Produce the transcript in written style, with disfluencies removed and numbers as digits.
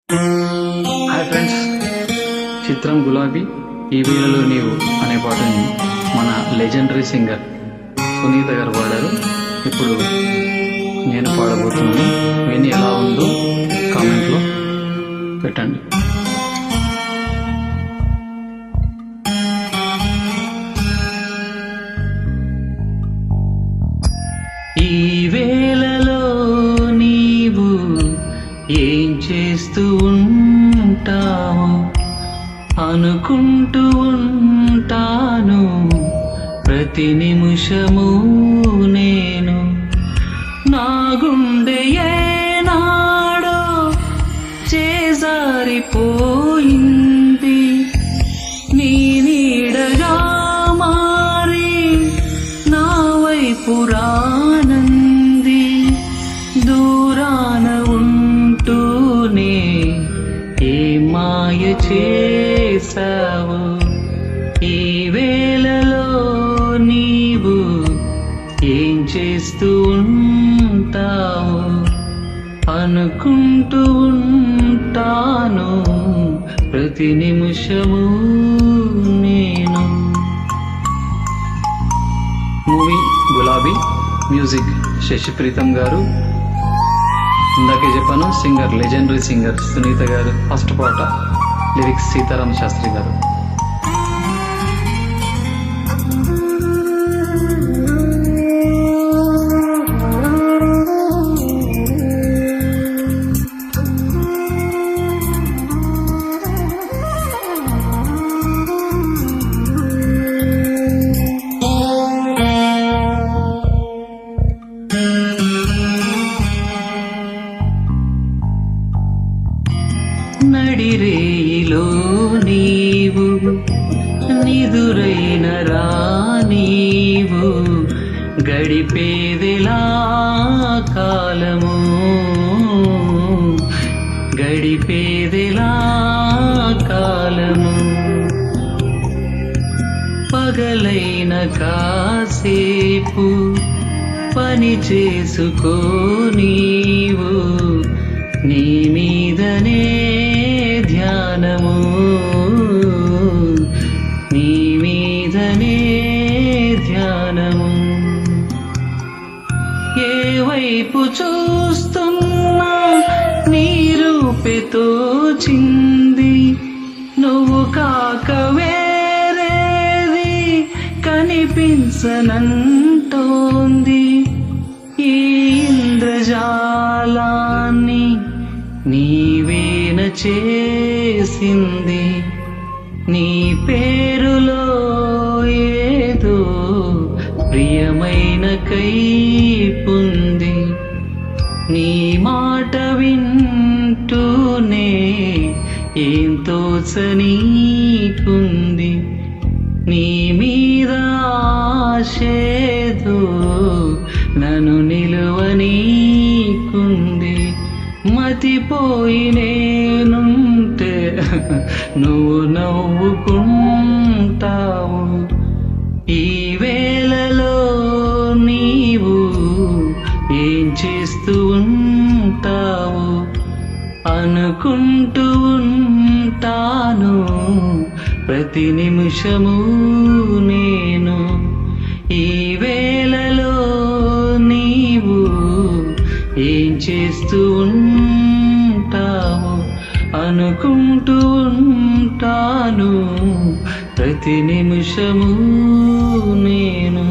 Hi friends, చిత్రం గులాబీ ఈ వేళలో నీవు అనే పాటని మన లెజెండరీ సింగర్ సునీత గారు పాడారు. ఇప్పుడు నేను పాడబోతున్నాను. విని ఎలా ఉందో కామెంట్లో పెట్టండి. ఈ వేళలో నీవు ఏం చేస్తూ ఉంటావు అనుకుంటూ ఉంటాను ప్రతి నిమిషము. నేను నా గుండె ఏనాడో చేజారిపోయింది, నీ నీడగా మారి నా వైపు రానంది. దూరాన ఉంటూనే ఏ మాయ చేసావు, ఈ వేళలో నీవు ఏం చేస్తూ ఉంటావు అనుకుంటూ ఉంటాను ప్రతి నిమిషము. నేను మూవీ గులాబీ, మ్యూజిక్ శశి ప్రీతం గారు. ఇందాకే చెప్పాను, సింగర్ లెజెండరీ సింగర్ సునీత గారు. ఫస్ట్ పాట లిరిక్స్ సీతారామ శాస్త్రి గారు. నడిరేయిలో నీవు నిదురైన నీవు గడిపేదెలా కాలము, గడిపేదెలా కాలము. పగలైన కాసేపు పని చేసుకో నీవు, నీ మీదనే ధ్యానము, నీ మీదనే ధ్యానము. ఏ వైపు చూస్తున్నా నీ రూపెతో చింది, నువ్వు కాక వేరేది కనిపించనంటోంది. ఈ ఇంద్రజాలాన్ని నీవేన చేసింది, నీ పేరులో ఏదో ప్రియమైన కైపుంది. నీ మాట వింటూనే ఏం తోచనీకుంది, నీ మీద ఆశేదో నన్ను నిలువనీకుంది. మతిపోయి నేనుంటే నువ్వు నవ్వుకుంటావు, ఈ వేళలో నీవు ఏం చేస్తూ ఉంటావు అనుకుంటూ ఉంటాను ప్రతి నిమిషము. నేను ఈ వేళలో నీవు ఏం చేస్తూ ఉంటావు అనుకుంటూ ఉంటాను ప్రతి నిమిషము. నేను